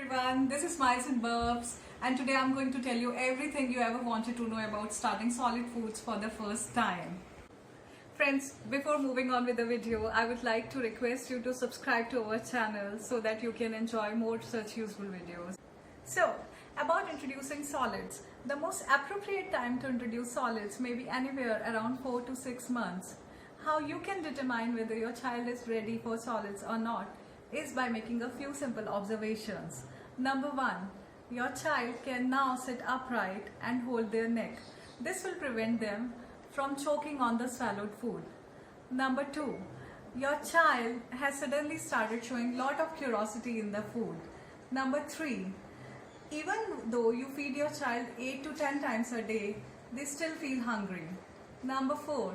everyone, this is Smiles and Burps, and today I'm going to tell you everything you ever wanted to know about starting solid foods for the first time. Friends, before moving on with the video, I would like to request you to subscribe to our channel so that you can enjoy more such useful videos. So, about introducing solids, the most appropriate time to introduce solids may be anywhere around 4 to 6 months. How you can determine whether your child is ready for solids or not is by making a few simple observations. Number 1, your child can now sit upright and hold their neck. This will prevent them from choking on the swallowed food. Number 2, your child has suddenly started showing lot of curiosity in the food. Number 3, even though you feed your child 8 to 10 times a day, they still feel hungry. Number 4,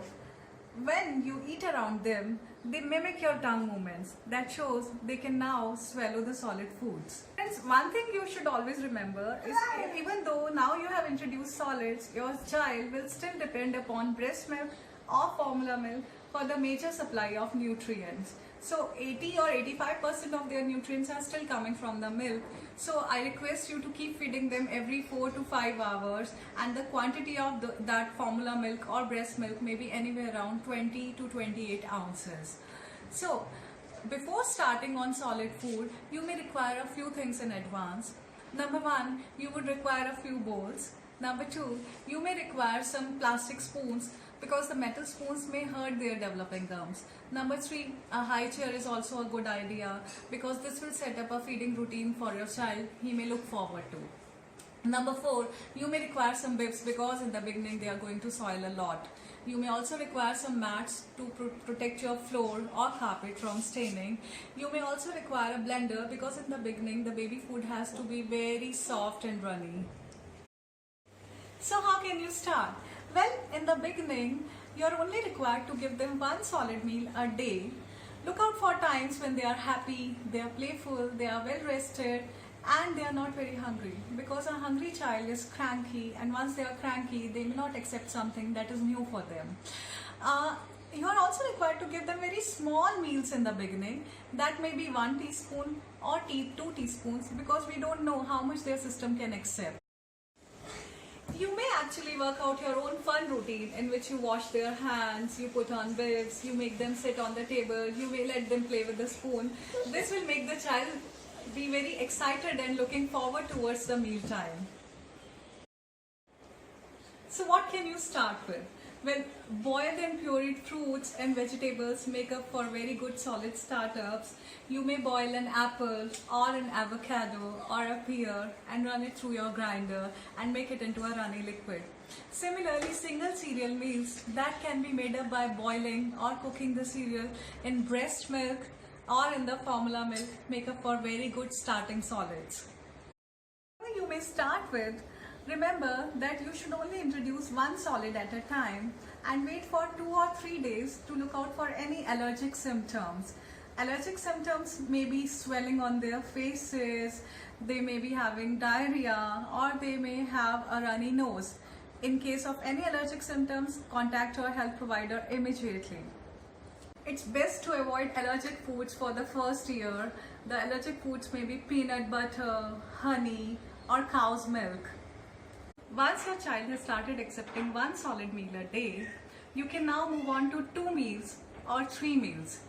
when you eat around them, they mimic your tongue movements. That shows they can now swallow the solid foods. Friends, one thing you should always remember is even though now you have introduced solids, your child will still depend upon breast milk or formula milk for the major supply of nutrients. So 80 or 85% of their nutrients are still coming from the milk. So I request you to keep feeding them every 4 to 5 hours, and the quantity of that formula milk or breast milk may be anywhere around 20 to 28 ounces. So before starting on solid food, you may require a few things in advance. Number 1, you would require a few bowls. Number 2, you may require some plastic spoons because the metal spoons may hurt their developing gums. Number 3, a high chair is also a good idea because this will set up a feeding routine for your child he may look forward to. Number 4, you may require some bibs because in the beginning they are going to soil a lot. You may also require some mats to protect your floor or carpet from staining. You may also require a blender because in the beginning the baby food has to be very soft and runny. So how can you start? Well, in the beginning, you're only required to give them one solid meal a day. Look out for times when they are happy, they are playful, they are well rested, and they are not very hungry. Because a hungry child is cranky, and once they are cranky, they may not accept something that is new for them. You are also required to give them very small meals in the beginning. That may be 1 teaspoon or 2 teaspoons because we don't know how much their system can accept. You may actually work out your own fun routine in which you wash their hands, you put on bibs, you make them sit on the table, you may let them play with the spoon. This will make the child be very excited and looking forward towards the meal time. So what can you start with? Well, boiled and pureed fruits and vegetables make up for very good solid startups. You may boil an apple or an avocado or a pear and run it through your grinder and make it into a runny liquid. Similarly, single cereal meals that can be made up by boiling or cooking the cereal in breast milk or in the formula milk make up for very good starting solids. You may start with, remember that you should only introduce one solid at a time and wait for 2 or 3 days to look out for any allergic symptoms. Allergic symptoms may be swelling on their faces, they may be having diarrhea, or they may have a runny nose. In case of any allergic symptoms, contact your health provider immediately. It's best to avoid allergic foods for the first year. The allergic foods may be peanut butter, honey, or cow's milk. Once your child has started accepting one solid meal a day, you can now move on to 2 meals or 3 meals.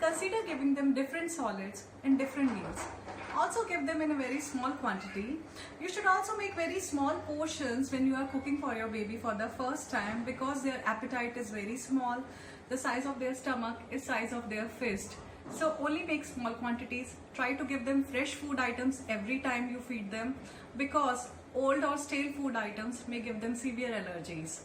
Consider giving them different solids in different meals. Also give them in a very small quantity. You should also make very small portions when you are cooking for your baby for the first time because their appetite is very small. The size of their stomach is size of their fist. So only make small quantities. Try to give them fresh food items every time you feed them because old or stale food items may give them severe allergies.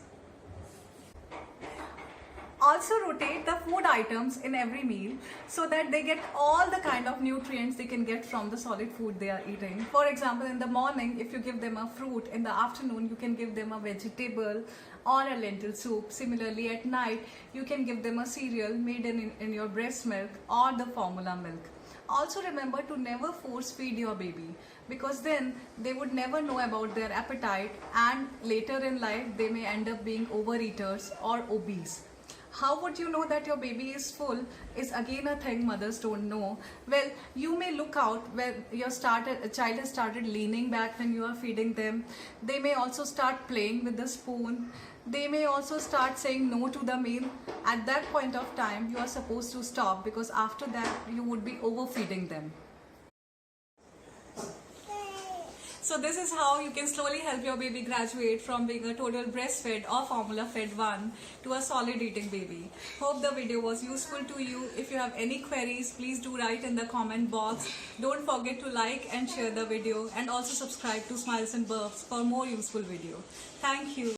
Also rotate the food items in every meal so that they get all the kind of nutrients they can get from the solid food they are eating. For example, in the morning, if you give them a fruit, in the afternoon you can give them a vegetable or a lentil soup. Similarly, at night, you can give them a cereal made in your breast milk or the formula milk. Also remember to never force feed your baby because then they would never know about their appetite and later in life they may end up being overeaters or obese. How would you know that your baby is full is again a thing mothers don't know. Well, you may look out when your child has started leaning back when you are feeding them. They may also start playing with the spoon. They may also start saying no to the meal. At that point of time, you are supposed to stop, because after that you would be overfeeding them. So this is how you can slowly help your baby graduate from being a total breastfed or formula fed one to a solid eating baby. Hope the video was useful to you. If you have any queries, please do write in the comment box. Don't forget to like and share the video, and also subscribe to Smiles and Burps for more useful video. Thank you.